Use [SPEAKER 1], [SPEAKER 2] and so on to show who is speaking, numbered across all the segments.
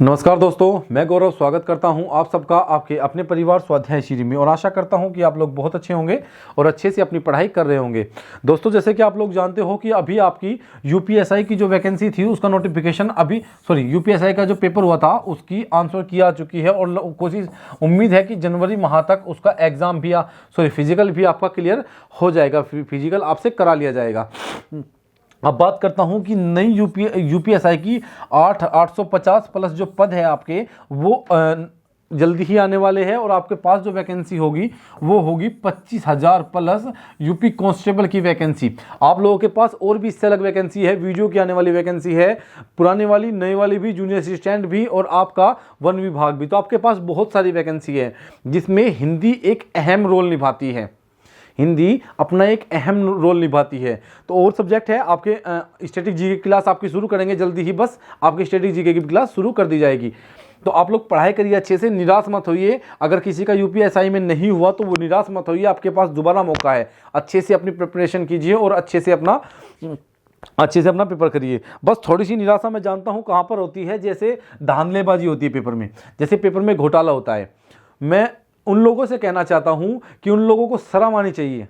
[SPEAKER 1] नमस्कार दोस्तों, मैं गौरव स्वागत करता हूं आप सबका आपके अपने परिवार स्वाध्याय श्री में और आशा करता हूं कि आप लोग बहुत अच्छे होंगे और अच्छे से अपनी पढ़ाई कर रहे होंगे। दोस्तों, जैसे कि आप लोग जानते हो कि अभी आपकी यूपीएसआई की जो वैकेंसी थी उसका नोटिफिकेशन यूपीएसआई का जो पेपर हुआ था उसकी आंसर की आ चुकी है और कोशिश उम्मीद है कि जनवरी माह तक उसका एग्ज़ाम भी फिजिकल भी आपका क्लियर हो जाएगा, फिजिकल आपसे करा लिया जाएगा। अब बात करता हूं कि नई यूपीएसआई की 850 प्लस जो पद है आपके वो जल्दी ही आने वाले हैं और आपके पास जो वैकेंसी होगी वो होगी 25,000 प्लस यूपी कांस्टेबल की वैकेंसी। आप लोगों के पास और भी इससे अलग वैकेंसी है, वीडियो की आने वाली वैकेंसी है, पुराने वाली नई वाली भी, जूनियर असिस्टेंट भी और आपका वन विभाग भी। तो आपके पास बहुत सारी वैकेंसी है जिसमें हिंदी एक अहम रोल निभाती है, हिंदी अपना एक अहम रोल निभाती है। तो और सब्जेक्ट है आपके स्टैटिक जीके की क्लास आपकी शुरू करेंगे जल्दी ही, बस आपकी स्टैटिक जीके की क्लास शुरू कर दी जाएगी। तो आप लोग पढ़ाई करिए अच्छे से, निराश मत होइए। अगर किसी का यूपीएसआई में नहीं हुआ तो वो निराश मत होइए, आपके पास दोबारा मौका है। अच्छे से अपनी प्रिपरेशन कीजिए और अच्छे से अपना पेपर करिए। बस थोड़ी सी निराशा मैं जानता हूँ कहाँ पर होती है, जैसे धांधलेबाजी होती है पेपर में, जैसे पेपर में घोटाला होता है। मैं उन लोगों से कहना चाहता हूं कि उन लोगों को शर्म आनी चाहिए,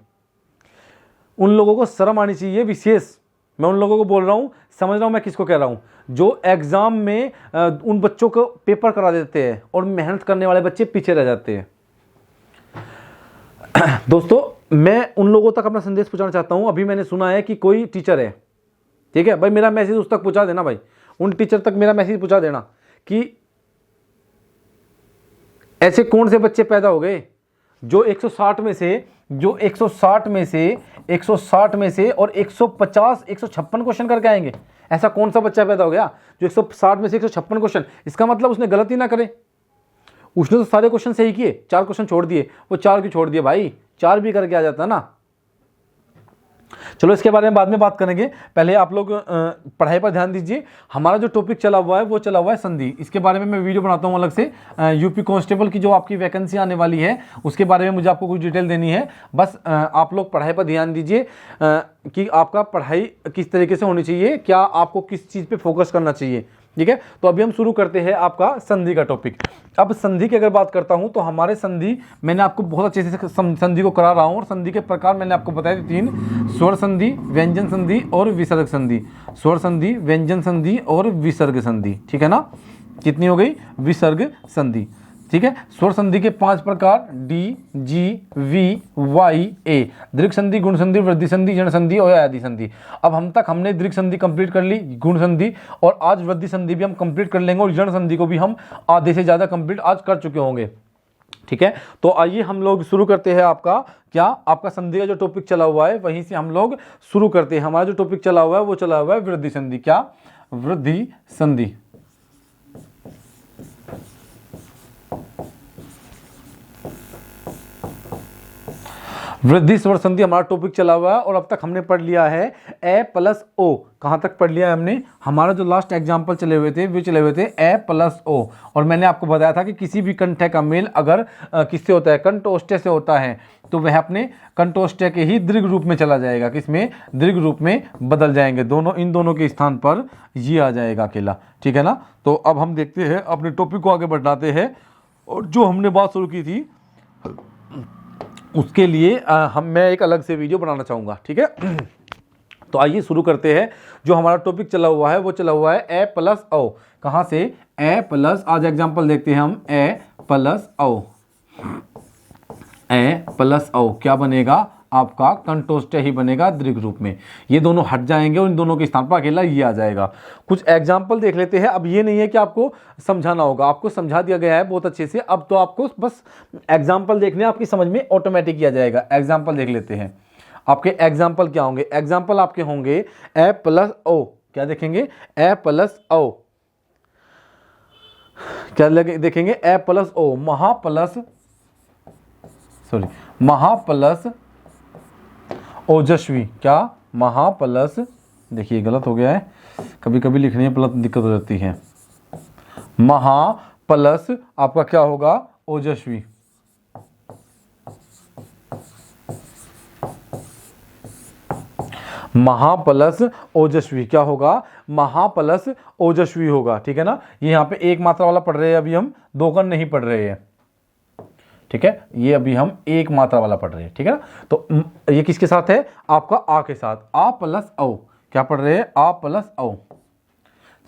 [SPEAKER 1] उन लोगों को शर्म आनी चाहिए। विशेष मैं उन लोगों को बोल रहा हूं, समझ रहा हूं मैं किसको कह रहा हूं, जो एग्जाम में उन बच्चों को पेपर करा देते हैं और मेहनत करने वाले बच्चे पीछे रह जाते हैं। दोस्तों, मैं उन लोगों तक अपना संदेश पहुंचाना चाहता हूं। अभी मैंने सुना है कि कोई टीचर है, ठीक है भाई, मेरा मैसेज उस तक पहुंचा देना भाई, उन टीचर तक मेरा मैसेज पहुंचा देना कि ऐसे कौन से बच्चे पैदा हो गए जो 160 में से और 150 156 क्वेश्चन करके आएंगे। ऐसा कौन सा बच्चा पैदा हो गया जो 160 में से 156 क्वेश्चन? इसका मतलब उसने गलती ना करे, उसने तो सारे क्वेश्चन सही किए, 4 क्वेश्चन छोड़ दिए। वो 4 क्यों छोड़ दिए भाई? 4 भी करके आ जाता ना। चलो इसके बारे में बाद में बात करेंगे, पहले आप लोग पढ़ाई पर ध्यान दीजिए। हमारा जो टॉपिक चला हुआ है वो चला हुआ है संधि। इसके बारे में मैं वीडियो बनाता हूँ अलग से। यूपी कांस्टेबल की जो आपकी वैकेंसी आने वाली है उसके बारे में मुझे आपको कुछ डिटेल देनी है। बस आप लोग पढ़ाई पर ध्यान दीजिए कि आपका पढ़ाई किस तरीके से होनी चाहिए, क्या आपको किस चीज़ पर फोकस करना चाहिए, ठीक है। तो अभी हम शुरू करते हैं आपका संधि का टॉपिक। अब संधि की अगर बात करता हूं तो हमारे संधि मैंने आपको बहुत अच्छे से संधि को करा रहा हूं और संधि के प्रकार मैंने आपको बताए थे 3: स्वर संधि, व्यंजन संधि और विसर्ग संधि। स्वर संधि, व्यंजन संधि और विसर्ग संधि, ठीक है ना। कितनी हो गई? विसर्ग संधि, ठीक है। स्वर संधि के 5 प्रकार: डी, जी, वी, वाई, ए। दीर्घ संधि, गुण संधि, वृद्धि संधि, जन संधि और आदि संधि। अब हमने दीर्घ संधि कंप्लीट कर ली, गुण संधि, और आज वृद्धि संधि भी हम कंप्लीट कर लेंगे और जन संधि को भी हम आधे से ज़्यादा कंप्लीट आज कर चुके होंगे, ठीक है। तो आइए हम लोग शुरू करते हैं आपका संधि का जो टॉपिक चला हुआ है वहीं से हम लोग शुरू करते हैं। हमारा जो टॉपिक चला हुआ है वो चला हुआ है वृद्धि संधि। क्या? वृद्धि संधि। वृद्धि स्वर संधि हमारा टॉपिक चला हुआ है और अब तक हमने पढ़ लिया है ए प्लस ओ। कहाँ तक पढ़ लिया है हमने? हमारा जो लास्ट एग्जाम्पल चले हुए थे वो चले हुए थे ए प्लस ओ, और मैंने आपको बताया था कि किसी भी कंठ का मेल अगर किससे होता है, कंठोष्ठ्य से होता है, तो वह अपने कंठोष्ठ्य के ही दीर्घ रूप में चला जाएगा। किसमें? दीर्घ रूप में बदल जाएंगे दोनों, इन दोनों के स्थान पर ये आ जाएगा अकेला, ठीक है ना। तो अब हम देखते हैं, अपने टॉपिक को आगे बढ़ाते हैं और जो हमने बात शुरू की थी उसके लिए मैं एक अलग से वीडियो बनाना चाहूँगा, ठीक है। तो आइए शुरू करते हैं। जो हमारा टॉपिक चला हुआ है वो चला हुआ है ए प्लस ओ। कहाँ से? ए प्लस, आज एग्जांपल देखते हैं हम। ए प्लस ओ, ए प्लस ओ क्या बनेगा? आपका कंठोष्ठ्य ही बनेगा दीर्घ रूप में। ये दोनों हट जाएंगे और इन दोनों के स्थान पर अकेला ये आ जाएगा। कुछ एग्जाम्पल देख लेते हैं। अब ये नहीं है कि आपको समझाना होगा, आपको समझा दिया गया है बहुत अच्छे से। अब तो आपको बस एग्जाम्पल देखने, आपकी समझ में ऑटोमेटिक आ जाएगा। एग्जाम्पल देख लेते हैं। आपके एग्जाम्पल क्या होंगे? एग्जाम्पल आपके होंगे ए प्लस ओ। क्या देखेंगे? A plus O. क्या देखेंगे? ए प्लस ओ, महा प्लस ओजस्वी। क्या? महा प्लस, देखिए गलत हो गया है, कभी कभी लिखने में प्लस दिक्कत हो जाती है। महा प्लस आपका क्या होगा? ओजस्वी। महा प्लस ओजस्वी क्या होगा? महा प्लस ओजस्वी होगा, ठीक है ना। ये यहाँ पे एक मात्रा वाला पढ़ रहे हैं, अभी हम दो कण नहीं पढ़ रहे हैं, ठीक है। ये अभी हम एक मात्रा वाला पढ़ रहे हैं, ठीक है ना। तो ये किसके साथ है, आपका आ के साथ, आ प्लस औ, क्या पढ़ रहे हैं, आ प्लस औ।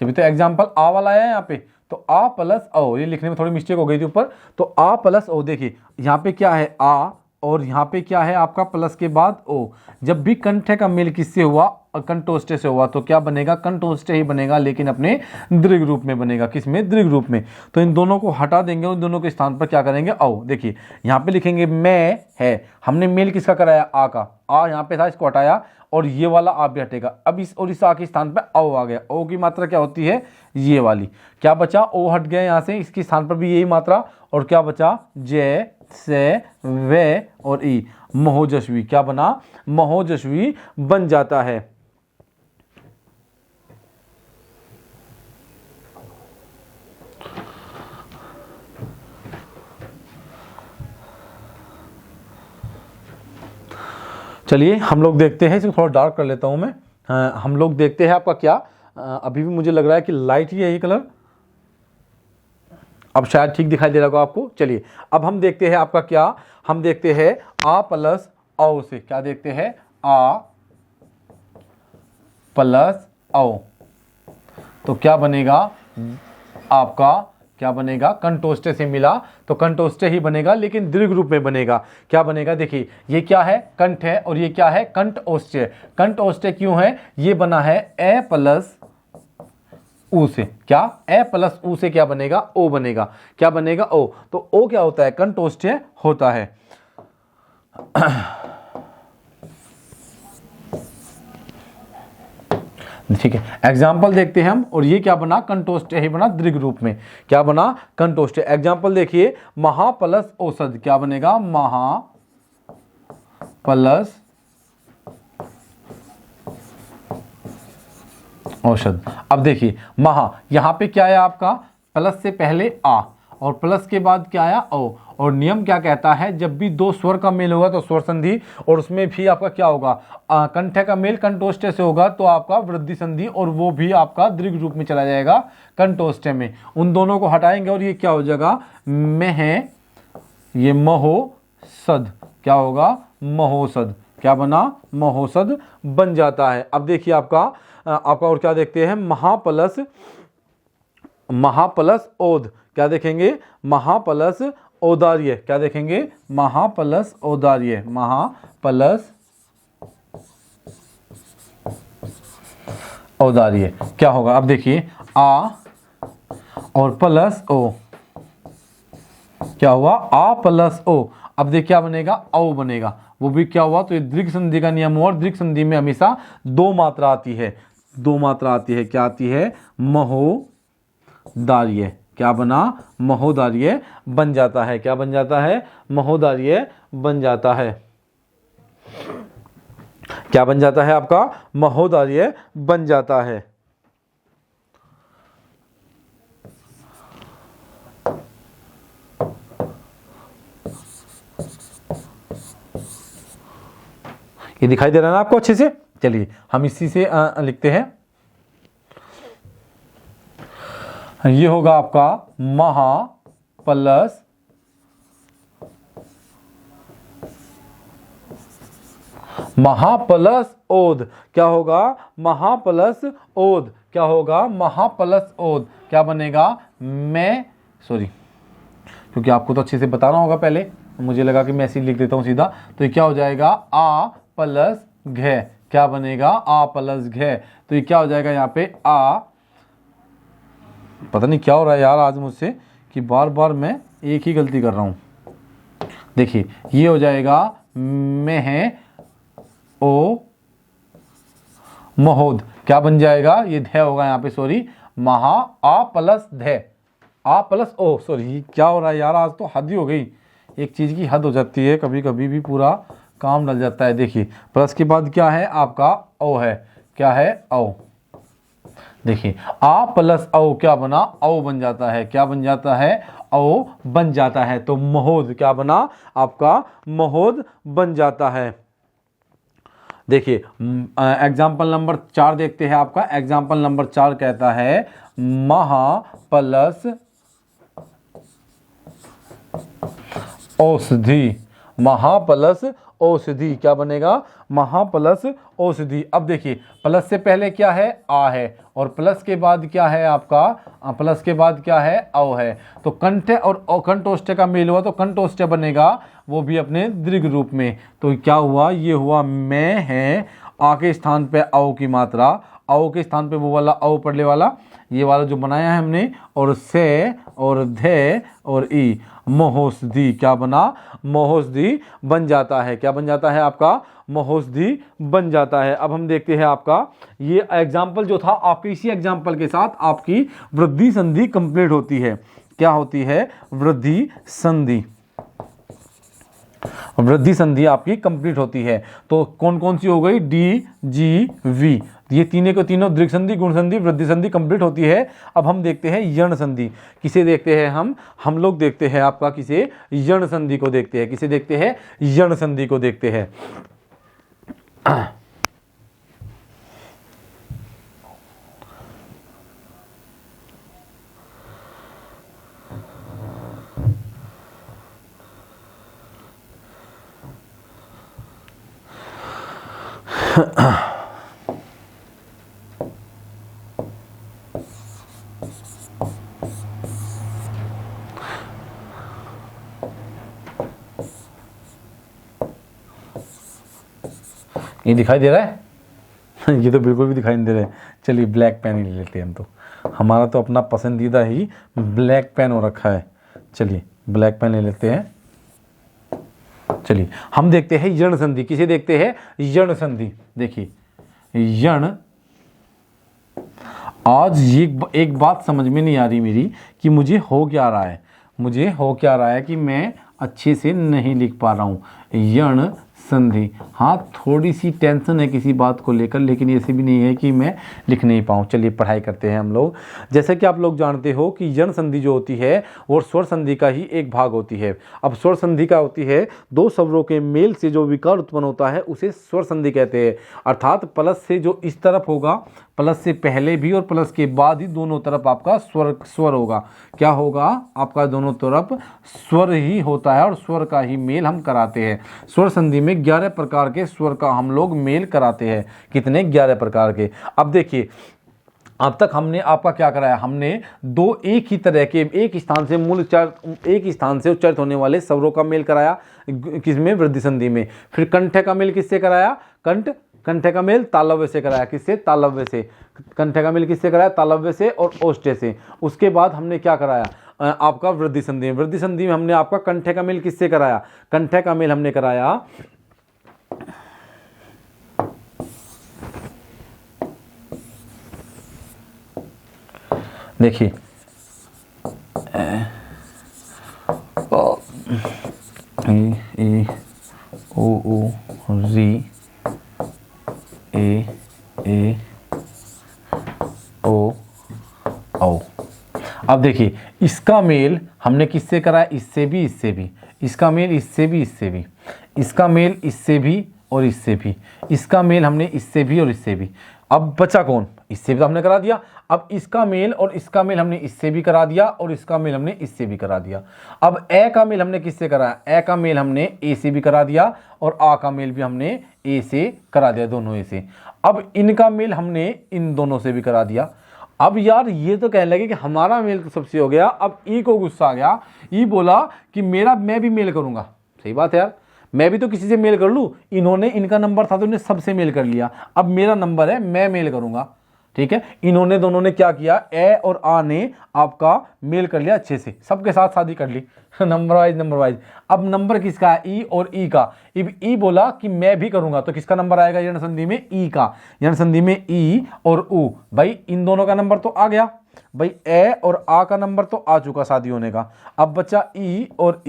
[SPEAKER 1] जब तो एग्जाम्पल आ वाला आया है यहाँ पे, तो आ प्लस ओ, ये लिखने में थोड़ी मिस्टेक हो गई थी ऊपर, तो आ प्लस ओ। देखिए यहाँ पे क्या है आ, और यहाँ पे क्या है आपका प्लस के बाद ओ। जब भी कंठ का मेल किससे हुआ, कंठोष्ठ से हुआ, तो क्या बनेगा, कंठोष्ठ ही बनेगा, लेकिन अपने दीर्घ रूप में बनेगा। किसमें, दीर्घ रूप में। तो इन दोनों को हटा देंगे, उन दोनों के स्थान पर क्या करेंगे, औ। देखिए यहाँ पे लिखेंगे मैं है, हमने मेल किसका कराया, आ का, आ यहाँ पे था, इसको हटाया, और ये वाला आ भी हटेगा। अब इस और इस आ के स्थान पर औ आ गया। ओ की मात्रा क्या होती है, ये वाली। क्या बचा, ओ हट गया यहाँ से, इसके स्थान पर भी यही मात्रा, और क्या बचा, जय से वे और ई, महोजस्वी। क्या बना, महोजस्वी बन जाता है। चलिए हम लोग देखते हैं, इसको थोड़ा डार्क कर लेता हूं मैं। हम लोग देखते हैं आपका क्या, अभी भी मुझे लग रहा है कि लाइट ही है ये कलर, अब शायद ठीक दिखाई दे रहा होगा आपको। चलिए अब हम देखते हैं आपका क्या, हम देखते हैं आ प्लस औ से, क्या देखते हैं, आ प्लस औ। तो क्या बनेगा आपका, क्या बनेगा, कंठोष्ठ से मिला तो कंठोष्ठ ही बनेगा, लेकिन दीर्घ रूप में बनेगा। क्या बनेगा, देखिए ये क्या है, कंठ है, और ये क्या है, कंठोष्ठ। कंठोष्ठ क्यों है, ये बना है ए प्लस ऊ से। क्या, ए प्लस ऊ से क्या बनेगा, ओ बनेगा। क्या बनेगा, ओ। तो ओ क्या होता है, कंठोष्ठ होता है। ठीक है, एग्जाम्पल देखते हैं हम, और ये क्या बना, कंठोष्ठ ही बना दीर्घ रूप में। क्या बना, कंठोष्ठ। एग्जाम्पल देखिए, महा प्लस औषध, क्या बनेगा, महा प्लस औषध। अब देखिए महा, यहां पे क्या है आपका, प्लस से पहले आ, और प्लस के बाद क्या आया, ओ। और नियम क्या कहता है, जब भी दो स्वर का मेल होगा तो स्वर संधि, और उसमें भी आपका क्या होगा, कंठ का मेल कंठोष्ठ से होगा तो आपका वृद्धि संधि, और वो भी आपका दीर्घ रूप में चला जाएगा कंठोष्ठ में। उन दोनों को हटाएंगे और ये क्या हो जाएगा, में है, ये महोसद। क्या होगा, महोसद। क्या बना, महोसद बन जाता है। अब देखिए आपका और क्या देखते हैं, महाप्लस ओद। क्या देखेंगे, महाप्लस औदार्य। क्या देखेंगे, महाप्लस औदार्य, महाप्लस औदार्य। क्या होगा, अब देखिए आ और प्लस ओ, क्या हुआ, आ प्लस ओ। अब देखिए क्या बनेगा, औ बनेगा। वो भी क्या हुआ, तो ये दीर्घ संधि का नियम हुआ, और दीर्घ संधि में हमेशा दो मात्रा आती है, दो मात्रा आती है। क्या आती है, महोदार्य। क्या बना, महोदार्य बन जाता है। क्या बन जाता है, महोदार्य बन जाता है। क्या बन जाता है आपका, महोदार्य बन जाता है। ये दिखाई दे रहा है ना आपको अच्छे से। चलिए हम इसी से लिखते हैं। ये होगा आपका महा प्लस ओद। क्या होगा, महा प्लस ओद। क्या होगा, महा प्लस ओद। क्या बनेगा, मैं सॉरी, क्योंकि आपको तो अच्छे से बताना होगा पहले, मुझे लगा कि मैं ऐसे लिख देता हूं सीधा। तो ये क्या हो जाएगा, आ प्लस घ। क्या बनेगा, आ प्लस घ। तो ये क्या हो जाएगा, यहाँ पे आ, पता नहीं क्या हो रहा है यार आज मुझसे, कि बार बार मैं एक ही गलती कर रहा हूं। देखिए ये हो जाएगा, में है ओ महोद। क्या बन जाएगा, ये ध होगा यहाँ पे, सॉरी, महा आ प्लस ध, आ प्लस ओ। सॉरी क्या हो रहा है यार, आज तो हद ही हो गई, एक चीज की हद हो जाती है, कभी कभी भी पूरा काम डल जाता है। देखिए प्लस के बाद क्या है आपका, ओ है। क्या है, ओ। देखिए आ प्लस औ क्या बना, औ बन जाता है। क्या बन जाता है, औ बन जाता है। तो महोद क्या बना आपका, महोद बन जाता है। देखिए एग्जाम्पल नंबर 4 देखते हैं आपका। एग्जाम्पल नंबर 4 कहता है महा प्लस औषधि। महा प्लस औषधि क्या बनेगा? महा प्लस औषधि। अब देखिए प्लस से पहले क्या है? आ है, और प्लस के बाद क्या है आपका? प्लस के बाद क्या है? औ है। तो कंठ और कंठोष्ठ का मेल हुआ तो कंठोष्ठ बनेगा, वो भी अपने दीर्घ रूप में। तो क्या हुआ? ये हुआ मैं है, आ के स्थान पे औ की मात्रा, औ के स्थान पे वो वाला औ पढ़ने वाला, ये वाला जो बनाया है हमने, और से और धे और ई, महोषधि। क्या बना? महोषधि बन जाता है। क्या बन जाता है आपका? महोषधि बन जाता है। अब हम देखते हैं आपका ये एग्जाम्पल जो था, आपके इसी एग्जाम्पल के साथ आपकी वृद्धि संधि कंप्लीट होती है। क्या होती है? वृद्धि संधि। वृद्धि संधि आपकी कंप्लीट होती है। तो कौन कौन सी हो गई? डी, जी, वी, ये तीनों के तीनों दीर्घ संधि, गुण संधि, वृद्धि संधि कंप्लीट होती है। अब हम देखते हैं यण संधि। किसे देखते हैं हम लोग देखते हैं आपका किसे? यण संधि को देखते हैं। किसे देखते हैं? यण संधि को देखते हैं। ये दिखाई दे रहा है? ये तो बिल्कुल भी दिखाई नहीं दे रहा है। चलिए ब्लैक पेन ही ले लेते हैं हम तो। हमारा तो अपना पसंदीदा ही ब्लैक पेन हो रखा है। चलिए ब्लैक पेन ले लेते हैं। चलिए हम देखते हैं यण संधि। किसे देखते हैं? यण संधि। देखिए यण, आज ये एक बात समझ में नहीं आ रही मेरी कि मुझे हो क्या रहा है। मुझे हो क्या रहा है कि मैं अच्छे से नहीं लिख पा रहा हूँ। यण संधि, हाँ थोड़ी सी टेंशन है किसी बात को लेकर, लेकिन ऐसे भी नहीं है कि मैं लिख नहीं पाऊँ। चलिए पढ़ाई करते हैं हम लोग। जैसे कि आप लोग जानते हो कि यण संधि जो होती है वो स्वर संधि का ही एक भाग होती है। अब स्वर संधि का होती है दो स्वरों के मेल से जो विकार उत्पन्न होता है उसे स्वर संधि कहते हैं। अर्थात प्लस से जो इस तरफ होगा, प्लस से पहले भी और प्लस के बाद ही दोनों तरफ आपका स्वर होगा। क्या होगा? आपका दोनों तरफ स्वर ही होता है और स्वर का ही मेल हम कराते हैं। स्वर संधि में 11 प्रकार के स्वर का हम लोग मेल कराते हैं। कितने? 11 प्रकार के। अब देखिए अब तक हमने आपका क्या कराया? हमने दो एक ही तरह के एक स्थान से मूल उच्चारित, एक स्थान से उच्चारित होने वाले स्वरों का मेल कराया। किसमें? वृद्धि संधि में। फिर कंठ का मेल किससे कराया? कंठ का मेल तालव्य से कराया। किससे? तालव्य से। कंठ का मेल किससे कराया? तालव्य से और ओष्ठ्य से। उसके बाद हमने क्या कराया? आपका वृद्धि संधि में। वृद्धि संधि में हमने आपका कंठ का मेल किससे कराया? कंठ का मेल हमने कराया देखिए ए ओ री ए ओ औ। अब देखिए इसका मेल हमने किससे कराया? इससे भी, इससे भी। इसका मेल इससे भी, इससे भी। इसका मेल इससे भी और इससे भी। इसका मेल हमने इससे भी और इससे भी। अब बचा कौन? इससे भी तो हमने करा दिया। अब इसका मेल और इसका मेल हमने इससे भी करा दिया और इसका मेल हमने इससे भी करा दिया। अब ए का मेल हमने किससे कराया? ए का मेल हमने ए से भी करा दिया और आ का मेल भी हमने ए से करा दिया, दोनों ए से। अब इनका मेल हमने इन दोनों से भी करा दिया। अब यार ये तो कहने लगे कि हमारा मेल तो सबसे हो गया। अब ई को गुस्सा आ गया। ई बोला कि मैं भी मेल करूंगा। सही बात है यार, मैं भी तो किसी से मेल कर लूँ। इन्होंने, इनका नंबर था तो इन्होंने सबसे मेल कर लिया। अब मेरा नंबर है, मैं मेल करूंगा। ठीक है, इन्होंने दोनों ने क्या किया? ए और आ ने आपका मेल कर लिया अच्छे से, सबके साथ शादी कर ली नंबर वाइज। अब नंबर किसका है? ई और ई का। ई बोला कि मैं भी करूंगा, तो किसका नंबर आएगा यण संधि में? ई का। यण संधि में ई और ऊ, भाई इन दोनों का नंबर तो आ गया। भाई ए और आ का नंबर तो आ चुका शादी होने का। अब बच्चा ई और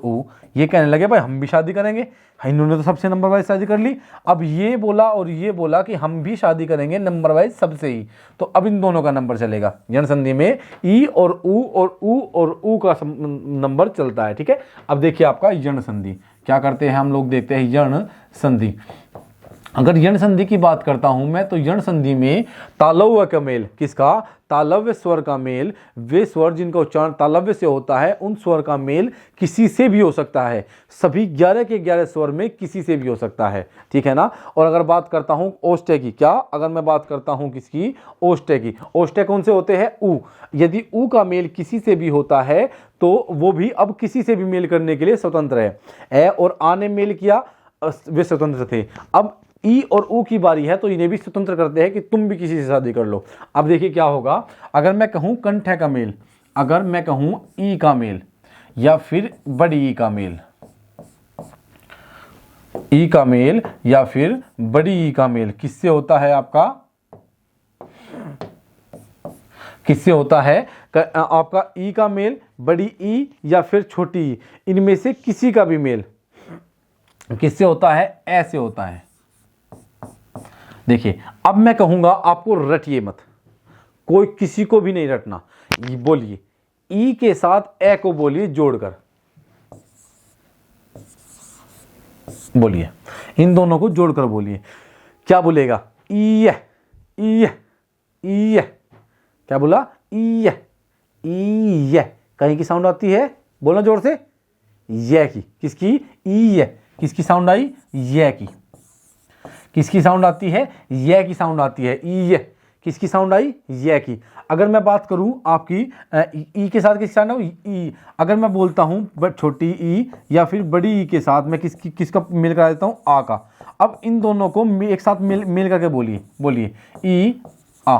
[SPEAKER 1] ऊ। ये कहने लगे भाई हम भी शादी करेंगे। इन्होंने तो सबसे नंबर वाइज शादी कर ली। अब ये बोला और ये बोला कि हम भी शादी करेंगे नंबर वाइज सबसे ही। तो अब इन दोनों का नंबर चलेगा। यण संधि में ई और ऊ का नंबर चलता है। ठीक है, अब देखिए आपका यण संधि क्या करते हैं हम लोग, देखते हैं यण संधि। अगर यण संधि की बात करता हूं मैं, तो यण संधि में तालव्य का मेल, किसका, तालव्य स्वर का मेल, वे स्वर जिनका उच्चारण तालव्य से होता है उन स्वर का मेल किसी से भी हो सकता है। सभी 11 के 11 स्वर में किसी से भी हो सकता है, ठीक है ना। और अगर बात करता हूं ओष्ठ्य की, क्या, अगर मैं बात करता हूं किसकी, ओष्ठ्य की, ओष्ठ्य कौन से होते हैं, ऊ। यदि ऊ का मेल किसी से भी होता है तो वो भी अब किसी से भी मेल करने के लिए स्वतंत्र है। ए और आ ने मेल किया, वे स्वतंत्र थे। अब ई और ऊ की बारी है तो इन्हें भी स्वतंत्र करते हैं कि तुम भी किसी से शादी कर लो। अब देखिए क्या होगा, अगर मैं कहूं कंठ का मेल, अगर मैं कहूं ई का मेल या फिर बड़ी ई का मेल, ई का मेल या फिर बड़ी ई का मेल किससे होता है आपका, किससे होता है आपका, ई का मेल, बड़ी ई या फिर छोटी ई, इनमें से किसी का भी मेल किससे होता है, ऐसे होता है। देखिए अब मैं कहूंगा आपको रटिए मत, कोई किसी को भी नहीं रटना। ये बोलिए, ई के साथ ए को बोलिए जोड़कर, बोलिए, इन दोनों को जोड़कर बोलिए। क्या बोलेगा, ई ई ई, क्या बोला, ई ई, कहीं की साउंड आती है, बोलना जोर से, ये की, किसकी, ई, किसकी साउंड आई, ये की, किसकी साउंड आती है, ये की साउंड आती है, ई, किसकी साउंड आई, ये की। अगर मैं बात करूं आपकी ई के साथ किसकी साउंड आई, ई। अगर मैं बोलता हूं बट छोटी ई या फिर बड़ी ई के साथ मैं किसका मेल करा देता हूं, आ का। अब इन दोनों को एक साथ मेल करके बोलिए, बोलिए, ई आ,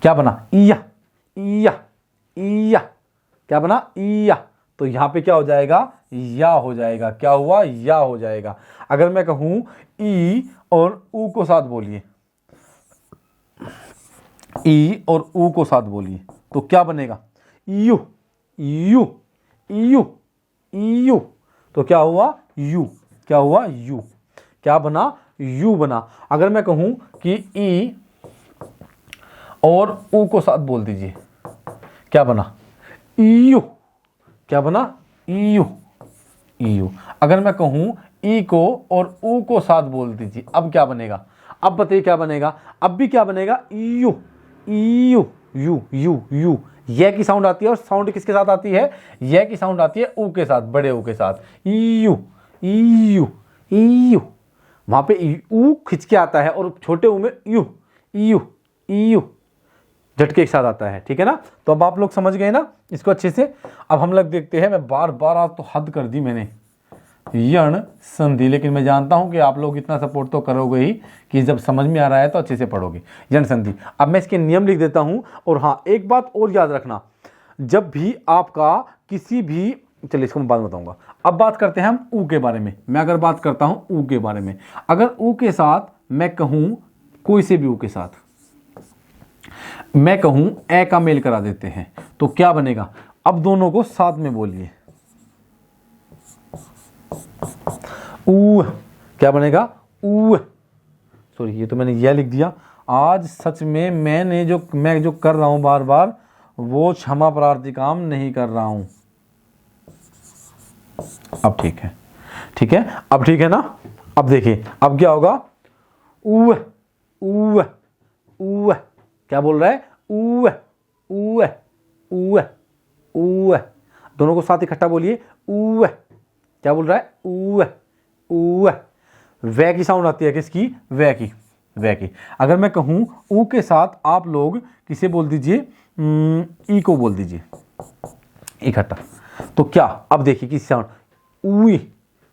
[SPEAKER 1] क्या बना, इया इया इया, क्या बना, इया। तो यहां पे क्या हो जाएगा, या हो जाएगा, क्या हुआ, या हो जाएगा। अगर मैं कहूं ई और ऊ को साथ बोलिए, ई और ऊ को साथ बोलिए, तो क्या बनेगा, यू यू यू यू, तो क्या हुआ, यू, क्या हुआ, यू, क्या बना, यू बना। अगर मैं कहूं कि ई और ऊ को साथ बोल दीजिए, क्या बना, यू, क्या बना, यू यू। अगर मैं कहूं ई को और ऊ को साथ बोल दीजिए, अब क्या बनेगा, अब बताइए क्या बनेगा, अब भी क्या बनेगा, you you you you you. ये की साउंड आती है और साउंड किसके साथ आती है, ये की साउंड आती है ऊ के साथ, बड़े ऊ के साथ, यू यू यू। वहां पे ऊ खिंच के आता है और छोटे ऊ में यू यू यू झटके के साथ आता है, ठीक है ना। तो अब आप लोग समझ गए ना इसको अच्छे से। अब हम लोग देखते हैं, मैं बार बार आज तो हद कर दी मैंने, यण संधि, लेकिन मैं जानता हूं कि आप लोग इतना सपोर्ट तो करोगे ही कि जब समझ में आ रहा है तो अच्छे से पढ़ोगे। यण संधि, अब मैं इसके नियम लिख देता हूं। और हाँ, एक बात और याद रखना, जब भी आपका किसी भी, चलिए इसको मैं बाद में बताऊंगा। अब बात करते हैं हम ऊ के बारे में। मैं अगर बात करता हूं ऊ के बारे में, अगर ऊ के साथ मैं कहूं, कोई से भी ऊ के साथ मैं कहूं ए का मेल करा देते हैं, तो क्या बनेगा, अब दोनों को साथ में बोलिए, ऊ, क्या बनेगा, ऊ। सॉरी, ये तो मैंने यह लिख दिया। आज सच में मैं जो कर रहा हूं बार बार, वो क्षमा प्रार्थी काम नहीं कर रहा हूं। अब ठीक है, ठीक है, अब ठीक है ना। अब देखिए अब क्या होगा, ऊ ऊ ऊ, क्या बोल रहा है, ऊ ऊ ऊ ऊ। दोनों को साथ इकट्ठा बोलिए, ऊ, क्या बोल रहा है, ऊ ऊ। वे की साउंड आती है किसकी, वे की, वे की। अगर मैं कहूं ऊ के साथ आप लोग किसे बोल दीजिए, ई को बोल दीजिए इकट्ठा, तो क्या, अब देखिए किस साउंड, उई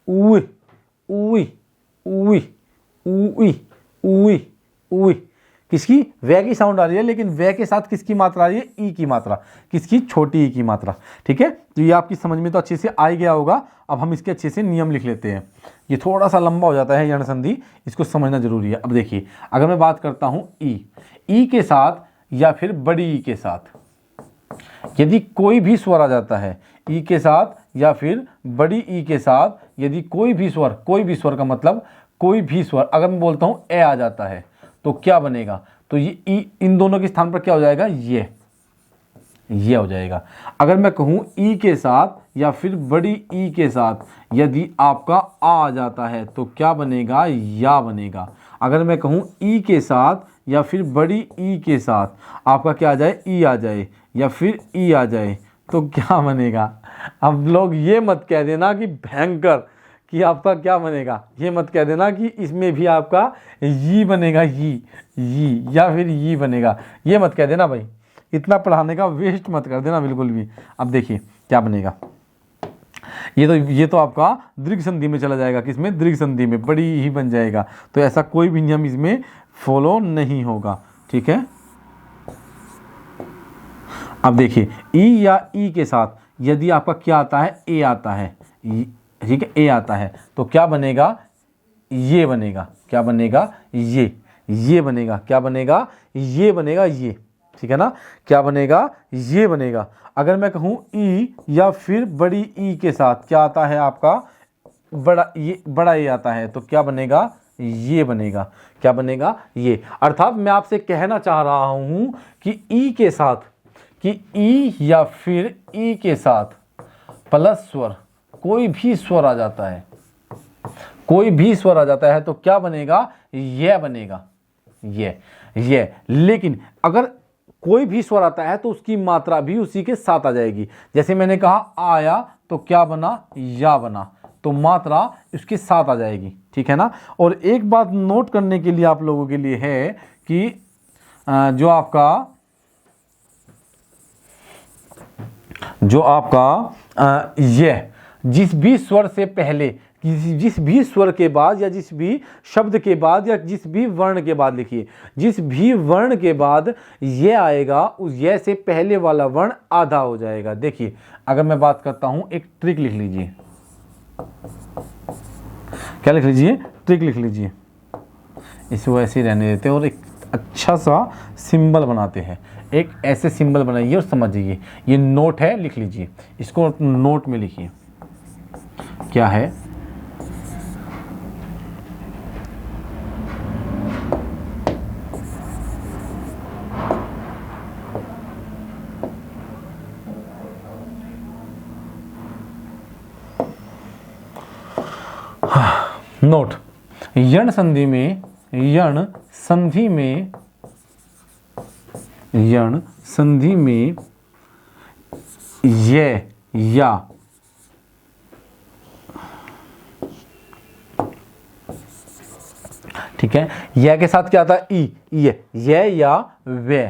[SPEAKER 1] उई उई उई उई उई उई। किसकी, वे की साउंड आ रही है, लेकिन वे के साथ किसकी मात्रा आ रही है, ई की मात्रा, किसकी, छोटी ई की मात्रा, ठीक है। तो ये आपकी समझ में तो अच्छे से आ ही गया होगा। अब हम इसके अच्छे से नियम लिख लेते हैं। ये थोड़ा सा लंबा हो जाता है यण संधि, इसको समझना जरूरी है। अब देखिए, अगर मैं बात करता हूं ई के साथ या फिर बड़ी ई के साथ, यदि कोई भी स्वर आ जाता है ई के साथ या फिर बड़ी ई के साथ, यदि कोई भी स्वर का मतलब कोई भी स्वर, अगर मैं बोलता हूं ए आ जाता है तो क्या बनेगा, तो ये ई, इन दोनों के स्थान पर क्या हो जाएगा, ये हो जाएगा। अगर मैं कहूं ई के साथ या फिर बड़ी ई के साथ यदि आपका आ जाता है तो क्या बनेगा, या बनेगा। अगर मैं कहूँ ई के साथ या फिर बड़ी ई के साथ आपका क्या आ जाए, ई आ जाए या फिर ई आ जाए तो क्या बनेगा। अब लोग ये मत कह देना कि भयंकर कि आपका क्या बनेगा, ये मत कह देना कि इसमें भी आपका ये बनेगा, ये या फिर ये बनेगा, ये मत कह देना भाई। इतना पढ़ाने का वेस्ट मत कर देना बिल्कुल भी। अब देखिए क्या बनेगा, ये तो आपका दीर्घ संधि में चला जाएगा, किसमें, दीर्घ संधि में, बड़ी ही बन जाएगा। तो ऐसा कोई भी नियम इसमें फॉलो नहीं होगा, ठीक है। अब देखिए ई या ई के साथ यदि आपका क्या आता है, ए आता है, ठीक है, ए आता है तो क्या बनेगा, ये बनेगा। क्या बनेगा, ये बनेगा। क्या बनेगा, ये बनेगा, ये, ठीक है ना। क्या बनेगा, ये बनेगा। अगर मैं कहूँ ई या फिर बड़ी ई के साथ क्या आता है आपका, बड़ा ए आता है तो क्या बनेगा, ये बनेगा। क्या बनेगा, ये। अर्थात मैं आपसे कहना चाह रहा हूं कि ई के साथ, कि ई या फिर ई के साथ प्लस स्वर, कोई भी स्वर आ जाता है, कोई भी स्वर आ जाता है तो क्या बनेगा, यह बनेगा, ये। लेकिन अगर कोई भी स्वर आता है तो उसकी मात्रा भी उसी के साथ आ जाएगी। जैसे मैंने कहा आया तो क्या बना, या बना, तो मात्रा उसके साथ आ जाएगी, ठीक है ना। और एक बात नोट करने के लिए आप लोगों के लिए है कि जो आपका यह जिस भी स्वर से पहले, जिस भी स्वर के बाद या जिस भी शब्द के बाद या जिस भी वर्ण के बाद, लिखिए जिस भी वर्ण के बाद ये आएगा उस ये से पहले वाला वर्ण आधा हो जाएगा। देखिए अगर मैं बात करता हूं, एक ट्रिक लिख लीजिए। क्या लिख लीजिए, ट्रिक लिख लीजिए। इसको ऐसे ही रहने देते हैं और एक अच्छा सा सिंबल बनाते हैं। एक ऐसे सिंबल बनाइए और समझिए, ये नोट है, लिख लीजिए इसको, नोट में लिखिए क्या है। नोट, यण संधि में, यण संधि में, यण संधि में ये या ठीक है, यह के साथ क्या आता है, ई, ये या वे,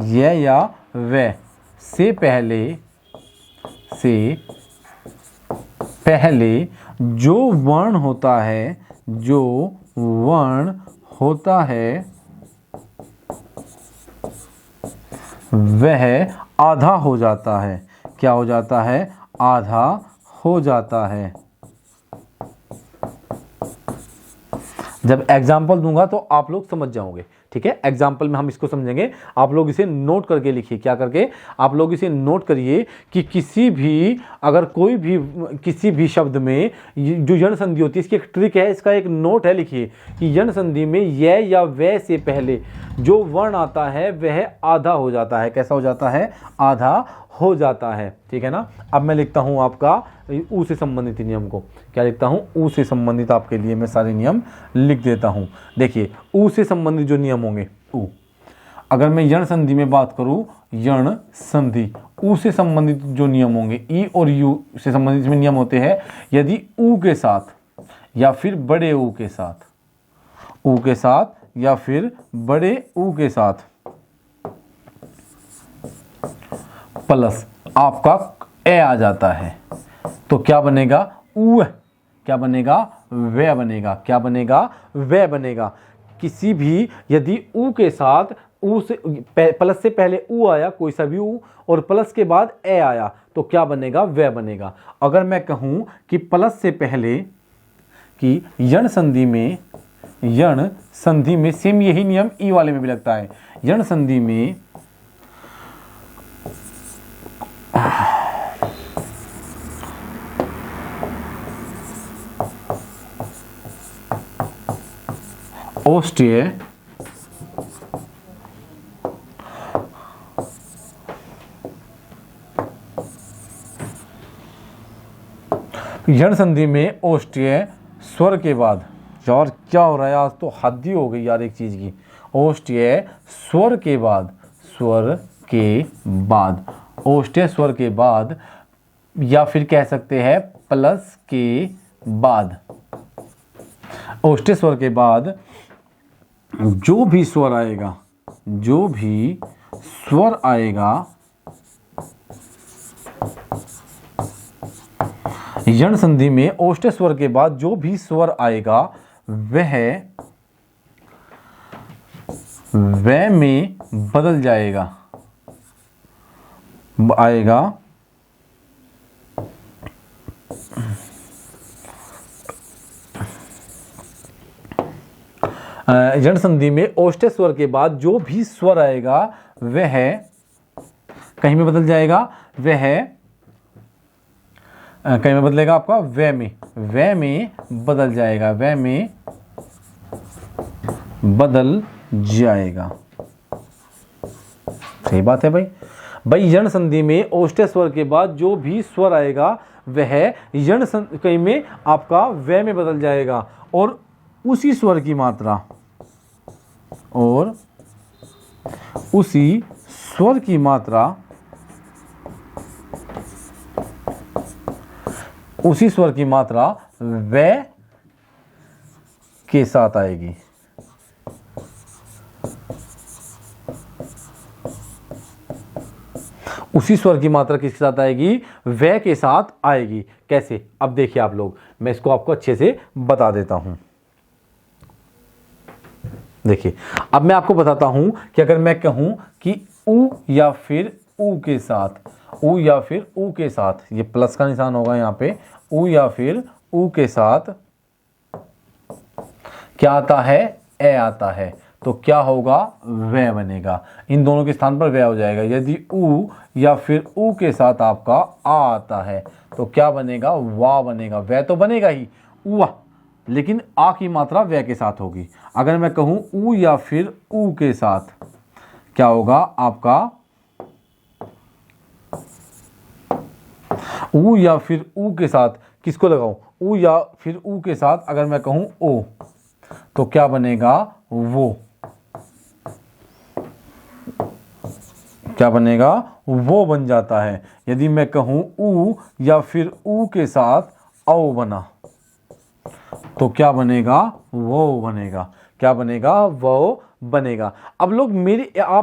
[SPEAKER 1] ये या वे से पहले जो वर्ण होता है, जो वर्ण होता है वह आधा हो जाता है। क्या हो जाता है, आधा हो जाता है। जब एग्जाम्पल दूंगा तो आप लोग समझ जाओगे, ठीक है। एग्जाम्पल में हम इसको समझेंगे, आप लोग इसे नोट करके लिखिए। क्या करके, आप लोग इसे नोट करिए कि किसी भी, अगर कोई भी किसी भी शब्द में जो यण संधि होती है, इसकी एक ट्रिक है, इसका एक नोट है, लिखिए कि यण संधि में यह या वह से पहले जो वर्ण आता है वह आधा हो जाता है। कैसा हो जाता है, आधा हो जाता है, ठीक है ना। अब मैं लिखता हूं आपका ऊ से संबंधित नियम को। क्या लिखता हूं, ऊ से संबंधित आपके लिए मैं सारे नियम लिख देता हूं। देखिए ऊ से संबंधित जो नियम होंगे, ऊ, अगर मैं यण संधि में बात करूं, यण संधि, ऊ से संबंधित जो नियम होंगे, ई और यू से संबंधित में नियम होते हैं। यदि ऊ के साथ या फिर बड़े ऊ के साथ, ऊ के साथ या फिर बड़े ऊ के साथ प्लस आपका ए आ जाता है तो क्या बनेगा, ऊ, क्या बनेगा, वह बनेगा। क्या बनेगा, वह बनेगा। किसी भी, यदि ऊ के साथ, ऊ से प्लस से पहले ऊ आया, कोई सा भी ऊ, और प्लस के बाद ए आया तो क्या बनेगा, वह बनेगा। अगर मैं कहूं कि प्लस से पहले कि यण संधि में, यण संधि में सेम यही नियम ई वाले में भी लगता है। यण संधि में ऑस्ट्रिया, यण संधि में ओष्ठ्य स्वर के बाद, यार क्या हो रहा है आज तो हद ही हो गई यार एक चीज़ की। ओष्ठ्य स्वर के बाद, स्वर के बाद, ओष्ठ्य स्वर के बाद, या फिर कह सकते हैं प्लस के बाद, ओष्ठ्य स्वर के बाद जो भी स्वर आएगा, जो भी स्वर आएगा यण संधि में ओष्ठ्य स्वर के बाद जो भी स्वर आएगा वह में बदल जाएगा, आएगा यण संधि में ओष्ठ्य स्वर के बाद जो भी स्वर आएगा वह कहीं में बदल जाएगा, वह कहीं में बदलेगा आपका वह में बदल जाएगा, वह में बदल जाएगा। सही बात है भाई यण संधि में ओष्ठ्य स्वर के बाद जो भी स्वर आएगा वह यण कहीं में आपका वह में बदल जाएगा, और उसी स्वर की मात्रा, और उसी स्वर की मात्रा, उसी स्वर की मात्रा वह के साथ आएगी। उसी स्वर की मात्रा किसके साथ आएगी, वह के साथ आएगी। कैसे, अब देखिए आप लोग, मैं इसको आपको अच्छे से बता देता हूं। देखिए अब मैं आपको बताता हूं कि अगर मैं कहूं कि उ या फिर उ के साथ, उ या फिर उ के साथ, ये प्लस का निशान होगा यहां पे, उ या फिर उ के साथ क्या आता है, ए आता है, तो क्या होगा, वह बनेगा। इन दोनों के स्थान पर वह हो जाएगा। यदि उ या फिर उ के साथ आपका आ आता है तो क्या बनेगा, वा बनेगा। वह तो बनेगा ही, उआ, लेकिन आ की मात्रा वह के साथ होगी। अगर मैं कहूं उ या फिर उ के साथ, क्या होगा आपका, उ या फिर उ के साथ किसको लगाऊं, उ या फिर उ के साथ अगर मैं कहूं ओ, तो क्या बनेगा, वो, क्या बनेगा, वो बन जाता है। यदि मैं कहूं उ या फिर उ के साथ औ बना, तो क्या बनेगा, वो बनेगा। क्या बनेगा, वो बनेगा। अब आप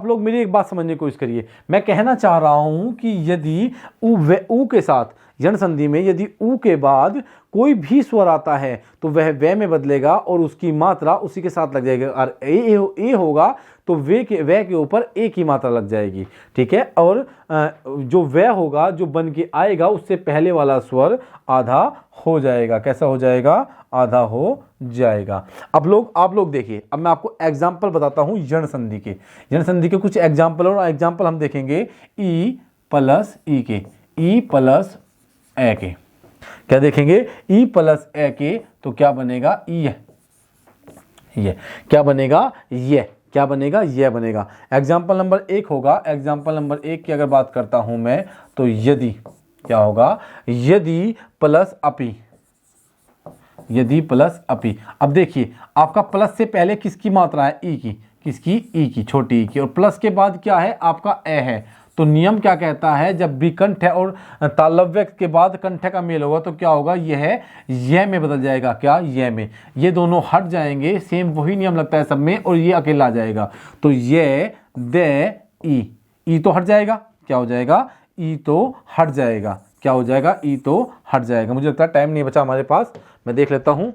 [SPEAKER 1] लोग मेरी एक बात समझने की कोशिश करिए। मैं कहना चाह रहा हूं कि यदि उ के साथ यण संधि में यदि उ के बाद कोई भी स्वर आता है तो वह में बदलेगा और उसकी मात्रा उसी के साथ लग जाएगी। और ए होगा तो वह के ऊपर ए की मात्रा लग जाएगी, ठीक है। और जो वह होगा जो बन के आएगा उससे पहले वाला स्वर आधा हो जाएगा। कैसा हो जाएगा, आधा हो जाएगा। आप लोग देखिए, अब मैं आपको एग्जाम्पल बताता हूं यण संधि के। यण संधि के कुछ एग्जाम्पल, और एग्जाम्पल हम देखेंगे ई प्लस ई के, ई प्लस ए के। क्या देखेंगे, ई प्लस ए के, तो क्या बनेगा, ये क्या बनेगा, ये क्या बनेगा, यह बनेगा। एग्जाम्पल नंबर 1 होगा। एग्जाम्पल नंबर 1 की अगर बात करता हूं मैं, तो यदि क्या होगा, यदि प्लस अपी, यदि प्लस अपी। अब देखिए आपका प्लस से पहले किसकी मात्रा है, ई की, किसकी, ई की, छोटी ई की, और प्लस के बाद क्या है आपका ए है। तो नियम क्या कहता है, जब भी कंठ और तालव्य के बाद कंठ का मेल होगा तो क्या होगा, यह में बदल जाएगा। क्या, यह में, ये दोनों हट जाएंगे, सेम वही नियम लगता है सब में, और ये अकेला आ जाएगा। तो ये दे ई तो हट जाएगा। क्या हो जाएगा, ई तो हट जाएगा। क्या हो जाएगा, ई तो हट जाएगा। मुझे लगता है टाइम नहीं बचा हमारे पास, मैं देख लेता हूं।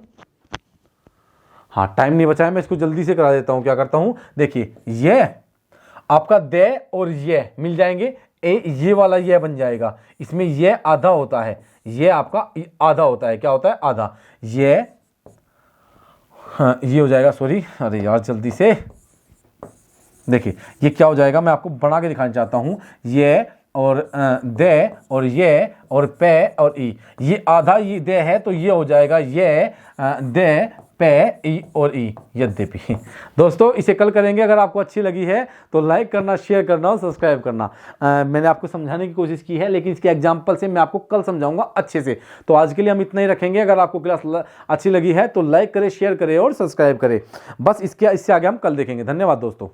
[SPEAKER 1] हाँ, टाइम नहीं बचा है, मैं इसको जल्दी से करा देता हूं। क्या करता हूं, देखिए यह आपका दे और ये मिल जाएंगे, ये वाला ये बन जाएगा। इसमें ये आधा होता है, ये आपका आधा होता है। क्या होता है, आधा। ये हाँ, ये हो जाएगा, सॉरी, अरे यार जल्दी से देखिए ये क्या हो जाएगा, मैं आपको बना के दिखाना चाहता हूं। ये और दे और ये और पे और ई, ये आधा ये दे है तो ये हो जाएगा ये दे पे ई और ई, यद्यपि। दोस्तों इसे कल करेंगे। अगर आपको अच्छी लगी है तो लाइक करना, शेयर करना और सब्सक्राइब करना। मैंने आपको समझाने की कोशिश की है, लेकिन इसके एग्जाम्पल से मैं आपको कल समझाऊंगा अच्छे से। तो आज के लिए हम इतना ही रखेंगे। अगर आपको क्लास अच्छी लगी है तो लाइक करें, शेयर करें और सब्सक्राइब करें। बस इससे आगे हम कल देखेंगे। धन्यवाद दोस्तों।